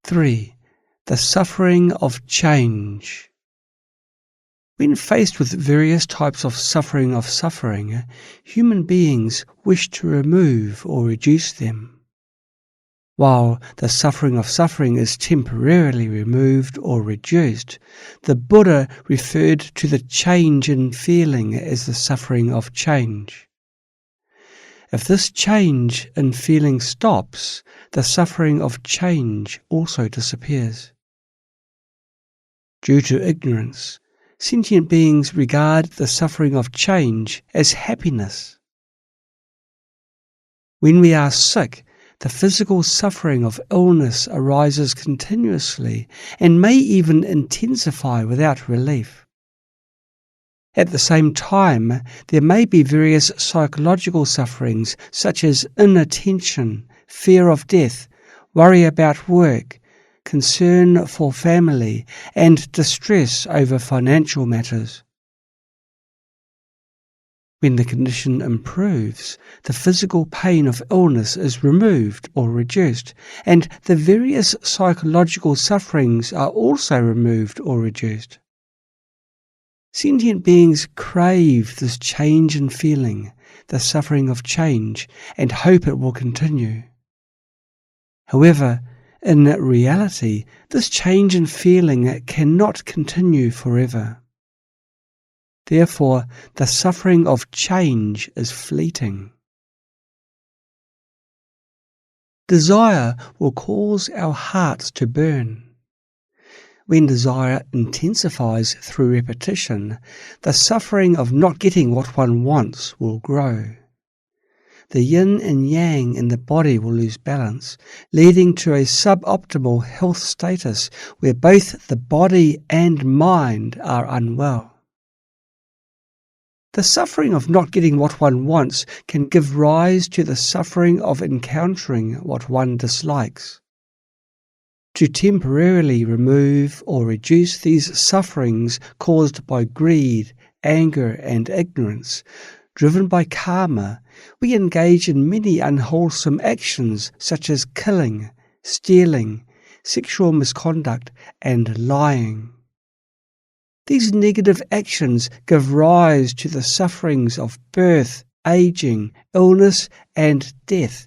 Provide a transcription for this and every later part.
3. The suffering of change. When faced with various types of suffering, human beings wish to remove or reduce them. While the suffering of suffering is temporarily removed or reduced, the Buddha referred to the change in feeling as the suffering of change. If this change in feeling stops, the suffering of change also disappears. Due to ignorance, sentient beings regard the suffering of change as happiness. When we are sick, the physical suffering of illness arises continuously and may even intensify without relief. At the same time, there may be various psychological sufferings such as inattention, fear of death, worry about work, concern for family, and distress over financial matters. When the condition improves, the physical pain of illness is removed or reduced, and the various psychological sufferings are also removed or reduced. Sentient beings crave this change in feeling, the suffering of change, and hope it will continue. However, in reality, this change in feeling cannot continue forever. Therefore, the suffering of change is fleeting. Desire will cause our hearts to burn. When desire intensifies through repetition, the suffering of not getting what one wants will grow. The yin and yang in the body will lose balance, leading to a suboptimal health status where both the body and mind are unwell. The suffering of not getting what one wants can give rise to the suffering of encountering what one dislikes. To temporarily remove or reduce these sufferings caused by greed, anger, and ignorance, driven by karma, we engage in many unwholesome actions such as killing, stealing, sexual misconduct, and lying. These negative actions give rise to the sufferings of birth, aging, illness, and death,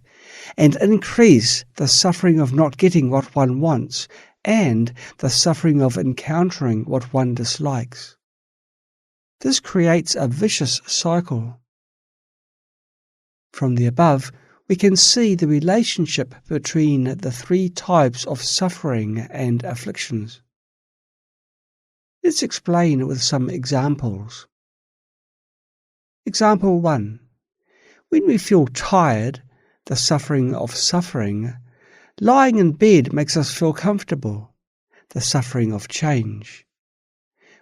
and increase the suffering of not getting what one wants and the suffering of encountering what one dislikes. This creates a vicious cycle. From the above, we can see the relationship between the three types of suffering and afflictions. Let's explain with some examples. Example 1. When we feel tired, the suffering of suffering, lying in bed makes us feel comfortable, the suffering of change.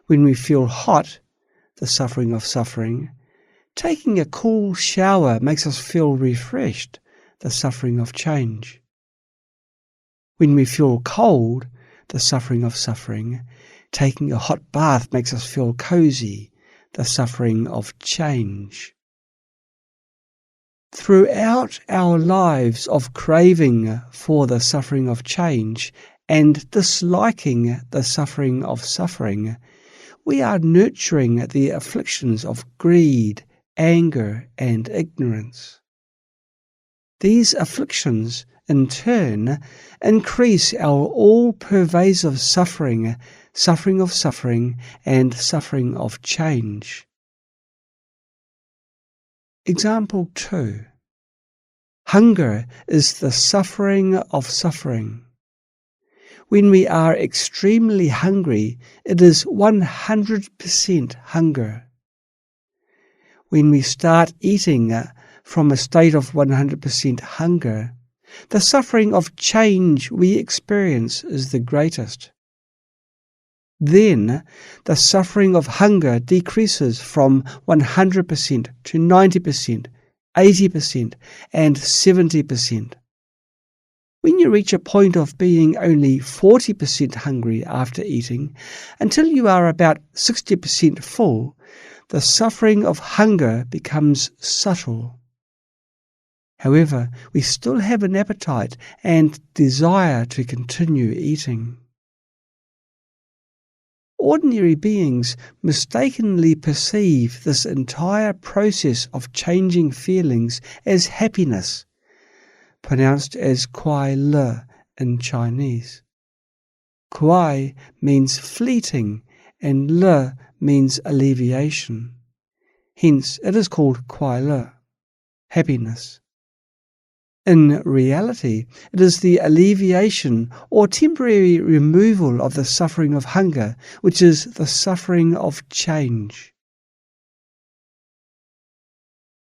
When we feel hot, the suffering of suffering, taking a cool shower makes us feel refreshed, the suffering of change. When we feel cold, the suffering of suffering, taking a hot bath makes us feel cozy, the suffering of change. Throughout our lives of craving for the suffering of change and disliking the suffering of suffering, we are nurturing the afflictions of greed, anger, and ignorance. These afflictions, in turn, increase our all-pervasive suffering, suffering of suffering, and suffering of change. Example 2. Hunger is the suffering of suffering. When we are extremely hungry, it is 100% hunger. When we start eating from a state of 100% hunger, the suffering of change we experience is the greatest. Then the suffering of hunger decreases from 100% to 90%, 80%, and 70%. When you reach a point of being only 40% hungry after eating, until you are about 60% full, the suffering of hunger becomes subtle. However, we still have an appetite and desire to continue eating. Ordinary beings mistakenly perceive this entire process of changing feelings as happiness, pronounced as kwai le in Chinese. Kwai means fleeting and le means alleviation. Hence, it is called kwai le, happiness. In reality, it is the alleviation or temporary removal of the suffering of hunger, which is the suffering of change.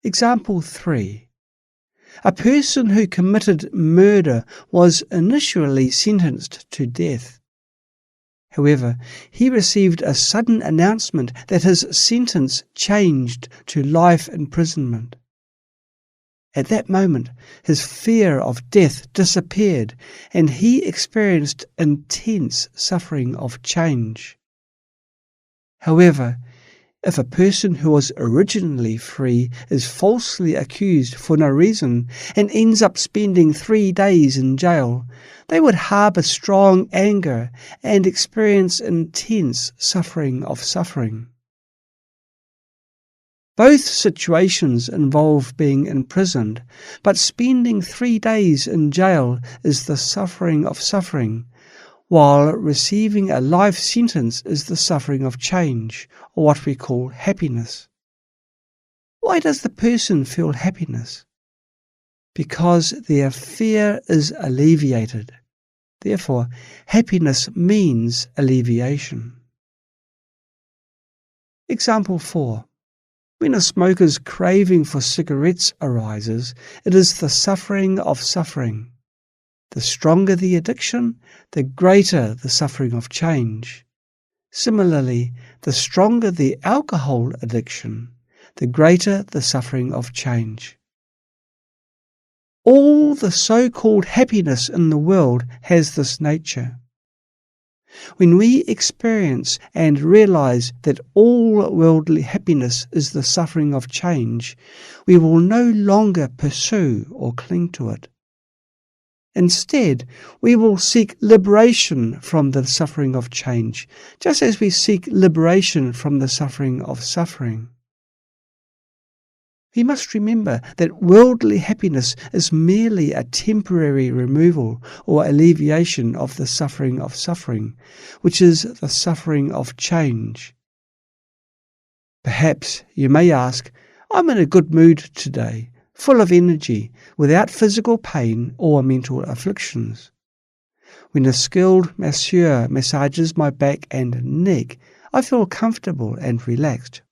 Example 3. A person who committed murder was initially sentenced to death. However, he received a sudden announcement that his sentence changed to life imprisonment. At that moment, his fear of death disappeared, and he experienced intense suffering of change. However, if a person who was originally free is falsely accused for no reason and ends up spending 3 days in jail, they would harbour strong anger and experience intense suffering of suffering. Both situations involve being imprisoned, but spending 3 days in jail is the suffering of suffering, while receiving a life sentence is the suffering of change, or what we call happiness. Why does the person feel happiness? Because their fear is alleviated. Therefore, happiness means alleviation. Example 4. When a smoker's craving for cigarettes arises, it is the suffering of suffering. The stronger the addiction, the greater the suffering of change. Similarly, the stronger the alcohol addiction, the greater the suffering of change. All the so-called happiness in the world has this nature. When we experience and realize that all worldly happiness is the suffering of change, we will no longer pursue or cling to it. Instead, we will seek liberation from the suffering of change, just as we seek liberation from the suffering of suffering. We must remember that worldly happiness is merely a temporary removal or alleviation of the suffering of suffering, which is the suffering of change. Perhaps you may ask, I'm in a good mood today, full of energy, without physical pain or mental afflictions. When a skilled masseur massages my back and neck, I feel comfortable and relaxed.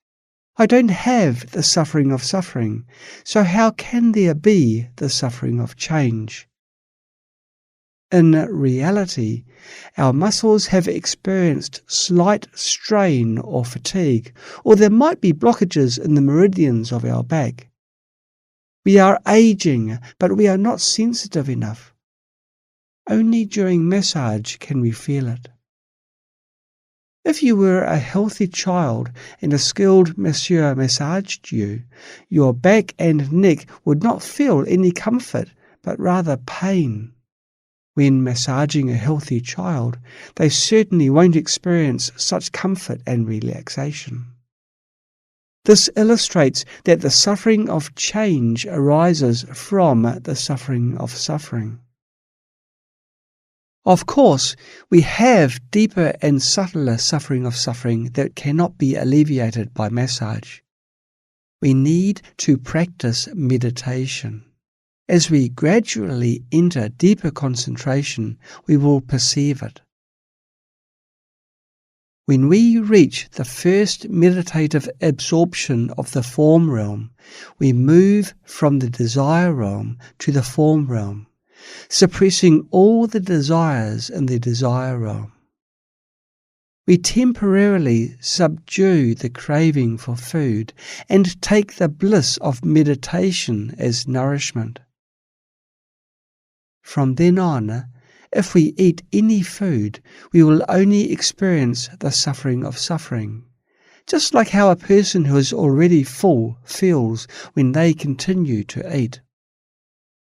I don't have the suffering of suffering, so how can there be the suffering of change? In reality, our muscles have experienced slight strain or fatigue, or there might be blockages in the meridians of our back. We are aging, but we are not sensitive enough. Only during massage can we feel it. If you were a healthy child and a skilled masseur massaged you, your back and neck would not feel any comfort, but rather pain. When massaging a healthy child, they certainly won't experience such comfort and relaxation. This illustrates that the suffering of change arises from the suffering of suffering. Of course, we have deeper and subtler suffering of suffering that cannot be alleviated by massage. We need to practice meditation. As we gradually enter deeper concentration, we will perceive it. When we reach the first meditative absorption of the form realm, we move from the desire realm to the form realm, suppressing all the desires in the desire realm. We temporarily subdue the craving for food and take the bliss of meditation as nourishment. From then on, if we eat any food, we will only experience the suffering of suffering, just like how a person who is already full feels when they continue to eat.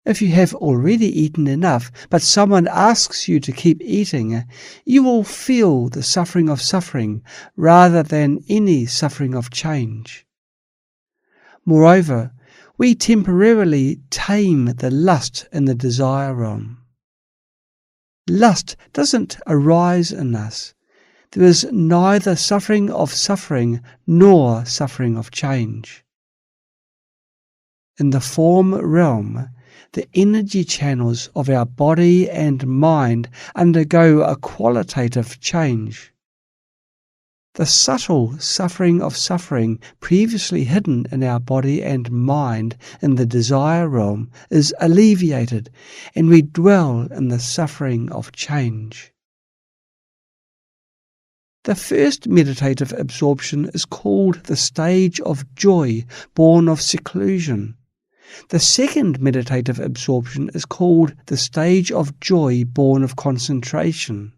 If you have already eaten enough, but someone asks you to keep eating, you will feel the suffering of suffering rather than any suffering of change. Moreover, we temporarily tame the lust in the desire realm. Lust doesn't arise in us. There is neither suffering of suffering nor suffering of change. In the form realm, the energy channels of our body and mind undergo a qualitative change. The subtle suffering of suffering previously hidden in our body and mind in the desire realm is alleviated, and we dwell in the suffering of change. The first meditative absorption is called the stage of joy born of seclusion. The second meditative absorption is called the stage of joy born of concentration.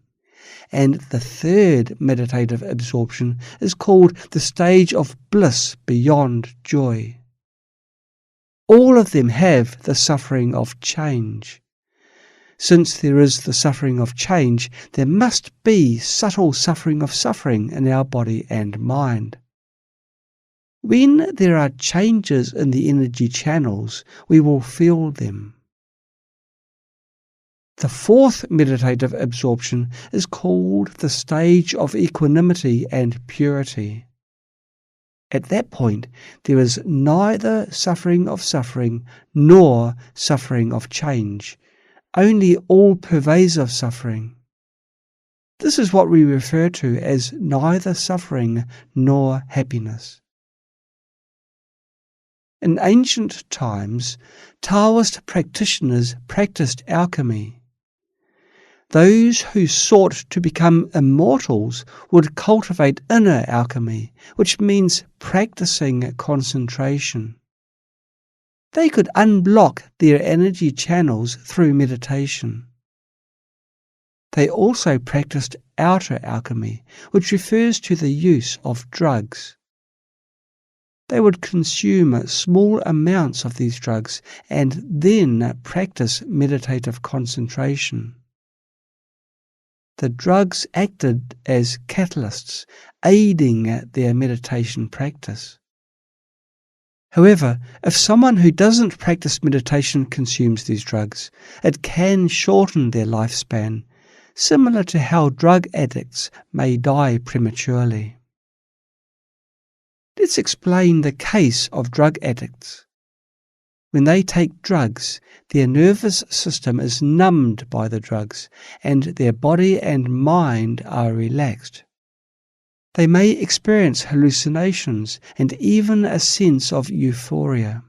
And the third meditative absorption is called the stage of bliss beyond joy. All of them have the suffering of change. Since there is the suffering of change, there must be subtle suffering of suffering in our body and mind. When there are changes in the energy channels, we will feel them. The fourth meditative absorption is called the stage of equanimity and purity. At that point, there is neither suffering of suffering nor suffering of change, only all-pervasive suffering. This is what we refer to as neither suffering nor happiness. In ancient times, Taoist practitioners practiced alchemy. Those who sought to become immortals would cultivate inner alchemy, which means practicing concentration. They could unblock their energy channels through meditation. They also practiced outer alchemy, which refers to the use of drugs. They would consume small amounts of these drugs and then practice meditative concentration. The drugs acted as catalysts, aiding their meditation practice. However, if someone who doesn't practice meditation consumes these drugs, it can shorten their lifespan, similar to how drug addicts may die prematurely. Let's explain the case of drug addicts. When they take drugs, their nervous system is numbed by the drugs, and their body and mind are relaxed. They may experience hallucinations and even a sense of euphoria.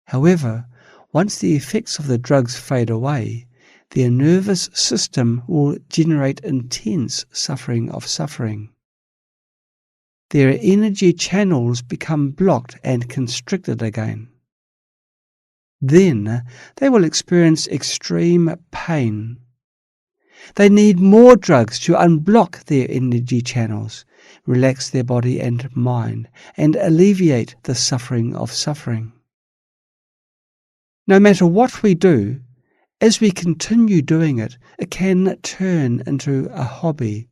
However, once the effects of the drugs fade away, their nervous system will generate intense suffering of suffering. Their energy channels become blocked and constricted again. Then they will experience extreme pain. They need more drugs to unblock their energy channels, relax their body and mind, and alleviate the suffering of suffering. No matter what we do, as we continue doing it, it can turn into a hobby,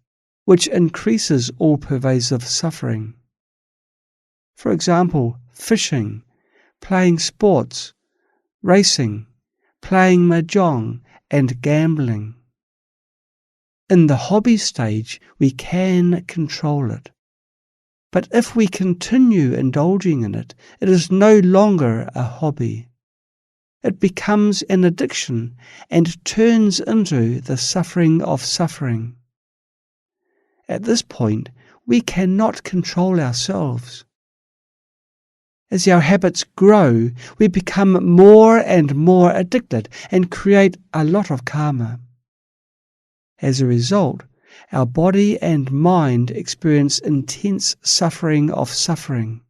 which increases all-pervasive suffering. For example, fishing, playing sports, racing, playing mahjong, and gambling. In the hobby stage, we can control it. But if we continue indulging in it, it is no longer a hobby. It becomes an addiction and turns into the suffering of suffering. At this point, we cannot control ourselves. As our habits grow, we become more and more addicted and create a lot of karma. As a result, our body and mind experience intense suffering of suffering.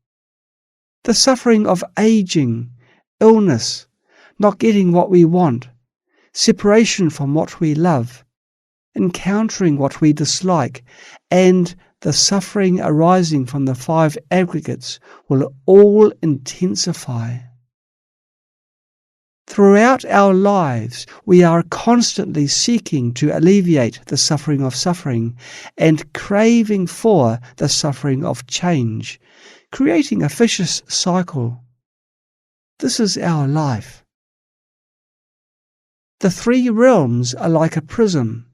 The suffering of aging, illness, not getting what we want, separation from what we love, encountering what we dislike, and the suffering arising from the 5 aggregates will all intensify. Throughout our lives, we are constantly seeking to alleviate the suffering of suffering and craving for the suffering of change, creating a vicious cycle. This is our life. The three realms are like a prison.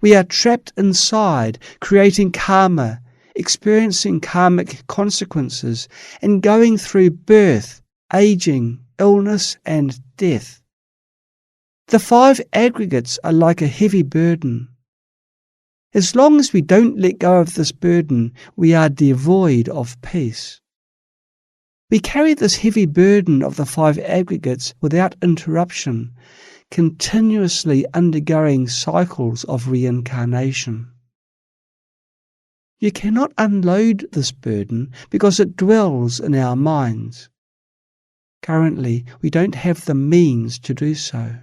We are trapped inside, creating karma, experiencing karmic consequences, and going through birth, aging, illness, and death. The five aggregates are like a heavy burden. As long as we don't let go of this burden, we are devoid of peace. We carry this heavy burden of the five aggregates without interruption, continuously undergoing cycles of reincarnation. You cannot unload this burden because it dwells in our minds. Currently, we don't have the means to do so.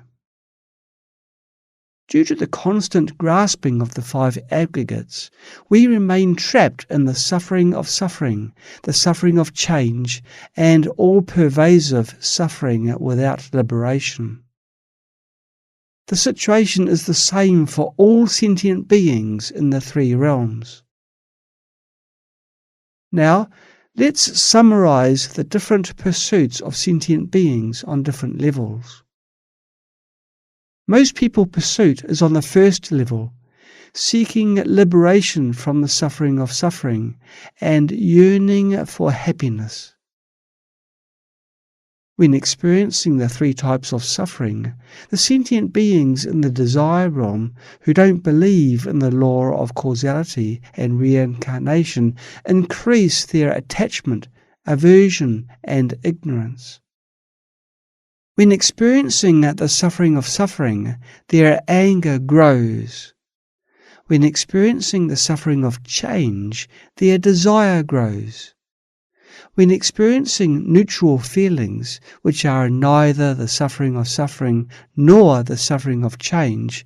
Due to the constant grasping of the five aggregates, we remain trapped in the suffering of change, and all-pervasive suffering without liberation. The situation is the same for all sentient beings in the three realms. Now, let's summarize the different pursuits of sentient beings on different levels. Most people's pursuit is on the first level, seeking liberation from the suffering and yearning for happiness. When experiencing the three types of suffering, the sentient beings in the desire realm who don't believe in the law of causality and reincarnation increase their attachment, aversion, and ignorance. When experiencing the suffering of suffering, their anger grows. When experiencing the suffering of change, their desire grows. When experiencing neutral feelings, which are neither the suffering of suffering nor the suffering of change,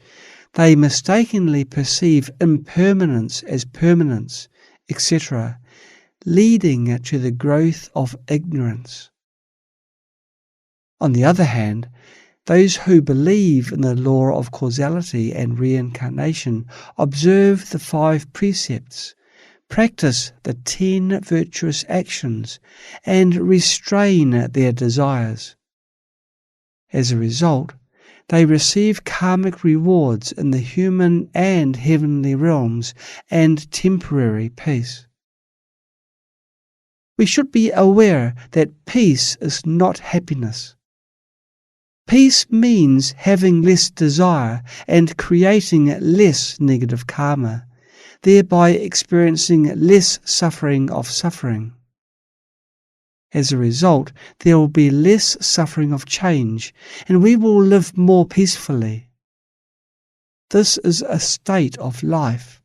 they mistakenly perceive impermanence as permanence, etc., leading to the growth of ignorance. On the other hand, those who believe in the law of causality and reincarnation observe the 5 precepts, practice the 10 virtuous actions, and restrain their desires. As a result, they receive karmic rewards in the human and heavenly realms and temporary peace. We should be aware that peace is not happiness. Peace means having less desire and creating less negative karma, thereby experiencing less suffering of suffering. As a result, there will be less suffering of change, and we will live more peacefully. This is a state of life.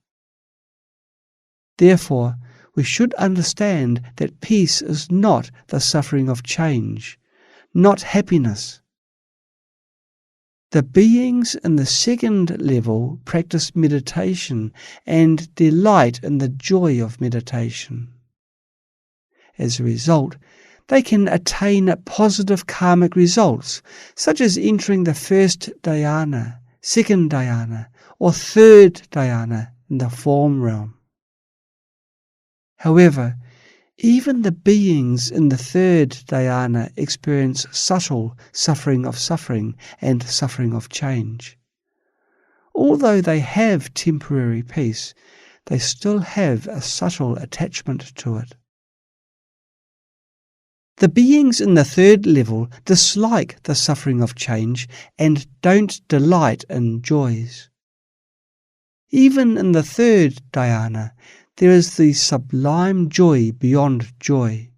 Therefore, we should understand that peace is not the suffering of change, not happiness. The beings in the second level practice meditation and delight in the joy of meditation. As a result, they can attain positive karmic results, such as entering the first dhyana, second dhyana, or third dhyana in the form realm. However, even the beings in the third dhyana experience subtle suffering and suffering of change. Although they have temporary peace, they still have a subtle attachment to it. The beings in the third level dislike the suffering of change and don't delight in joys. Even in the third dhyana, there is the sublime joy beyond joy.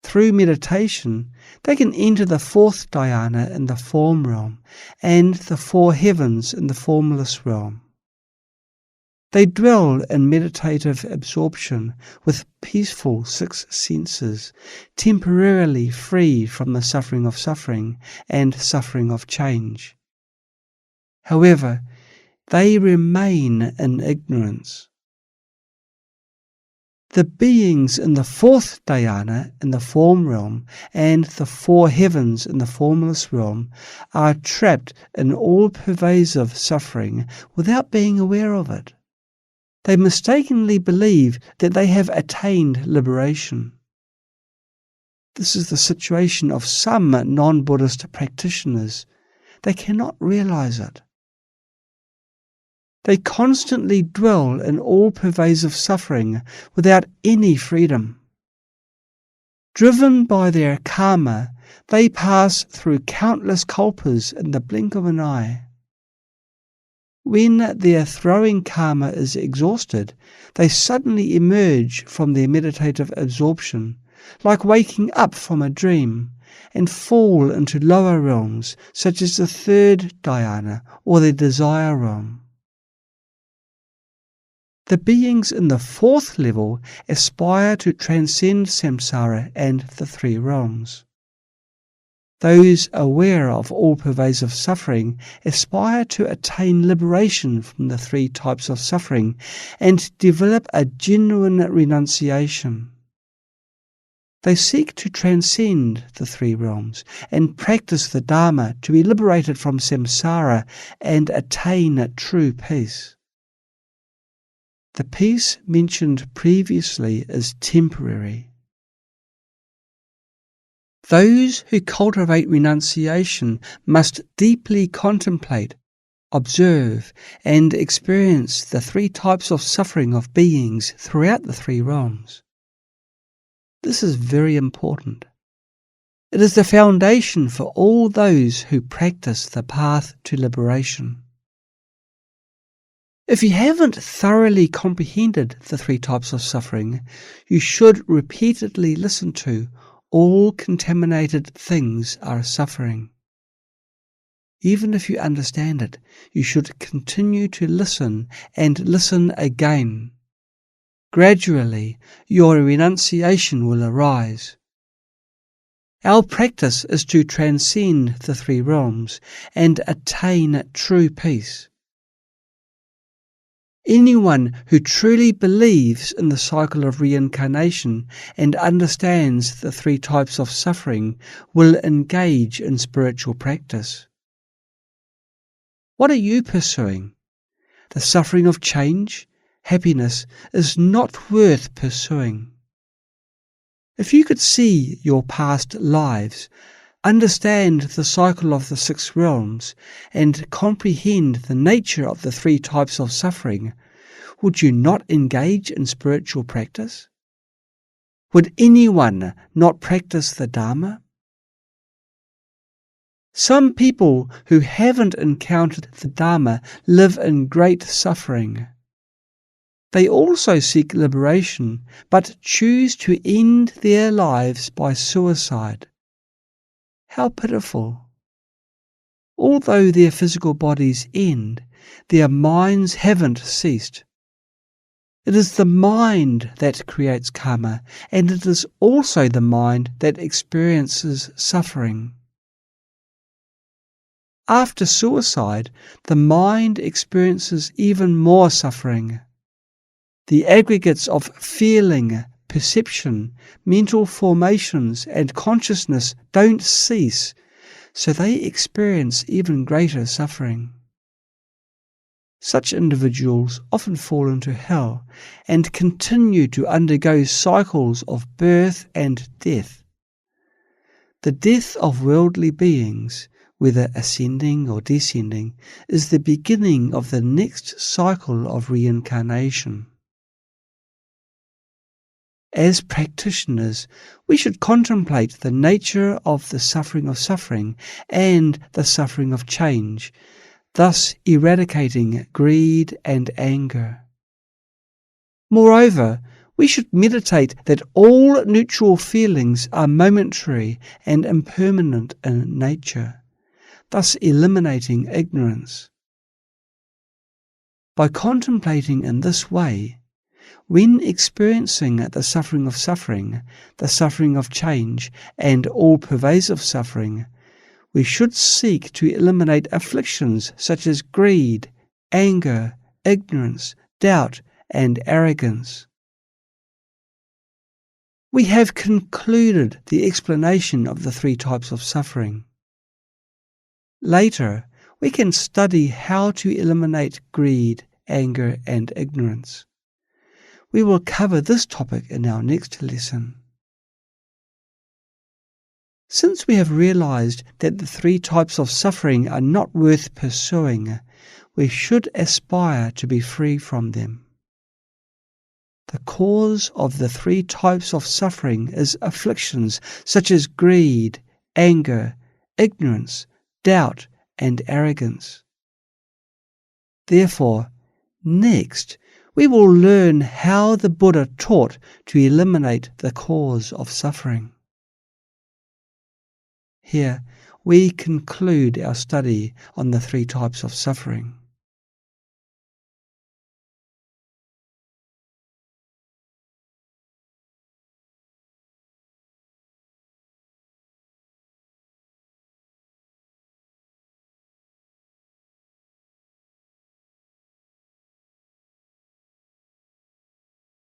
Through meditation, they can enter the fourth dhyana in the form realm and the 4 heavens in the formless realm. They dwell in meditative absorption with peaceful 6 senses, temporarily free from the suffering and suffering of change. However, they remain in ignorance. The beings in the fourth dhyana in the form realm and the four heavens in the formless realm are trapped in all-pervasive suffering without being aware of it. They mistakenly believe that they have attained liberation. This is the situation of some non-Buddhist practitioners. They cannot realize it. They constantly dwell in all-pervasive suffering without any freedom. Driven by their karma, they pass through countless kalpas in the blink of an eye. When their throwing karma is exhausted, they suddenly emerge from their meditative absorption, like waking up from a dream, and fall into lower realms such as the third dhyana or the desire realm. The beings in the fourth level aspire to transcend samsara and the three realms. Those aware of all-pervasive suffering aspire to attain liberation from the three types of suffering and develop a genuine renunciation. They seek to transcend the three realms and practice the Dharma to be liberated from samsara and attain true peace. The peace mentioned previously is temporary. Those who cultivate renunciation must deeply contemplate, observe, and experience the three types of suffering of beings throughout the three realms. This is very important. It is the foundation for all those who practice the path to liberation. If you haven't thoroughly comprehended the three types of suffering, you should repeatedly listen to all contaminated things are suffering. Even if you understand it, you should continue to listen and listen again. Gradually, your renunciation will arise. Our practice is to transcend the three realms and attain true peace. Anyone who truly believes in the cycle of reincarnation and understands the three types of suffering will engage in spiritual practice. What are you pursuing? The suffering of change, happiness, is not worth pursuing. If you could see your past lives, understand the cycle of the six realms, and comprehend the nature of the three types of suffering, would you not engage in spiritual practice? Would anyone not practice the Dharma? Some people who haven't encountered the Dharma live in great suffering. They also seek liberation, but choose to end their lives by suicide. How pitiful! Although their physical bodies end, their minds haven't ceased. It is the mind that creates karma, and it is also the mind that experiences suffering. After suicide, the mind experiences even more suffering. The aggregates of feeling, perception, mental formations, and consciousness don't cease, so they experience even greater suffering. Such individuals often fall into hell and continue to undergo cycles of birth and death. The death of worldly beings, whether ascending or descending, is the beginning of the next cycle of reincarnation. As practitioners, we should contemplate the nature of the suffering of suffering and the suffering of change, thus eradicating greed and anger. Moreover, we should meditate that all neutral feelings are momentary and impermanent in nature, thus eliminating ignorance. By contemplating in this way, when experiencing the suffering of change, and all-pervasive suffering, we should seek to eliminate afflictions such as greed, anger, ignorance, doubt, and arrogance. We have concluded the explanation of the 3 types of suffering. Later, we can study how to eliminate greed, anger, and ignorance. We will cover this topic in our next lesson. Since we have realized that the 3 types of suffering are not worth pursuing, we should aspire to be free from them. The cause of the 3 types of suffering is afflictions such as greed, anger, ignorance, doubt, and arrogance. Therefore, next, we will learn how the Buddha taught to eliminate the cause of suffering. Here, we conclude our study on the 3 types of suffering.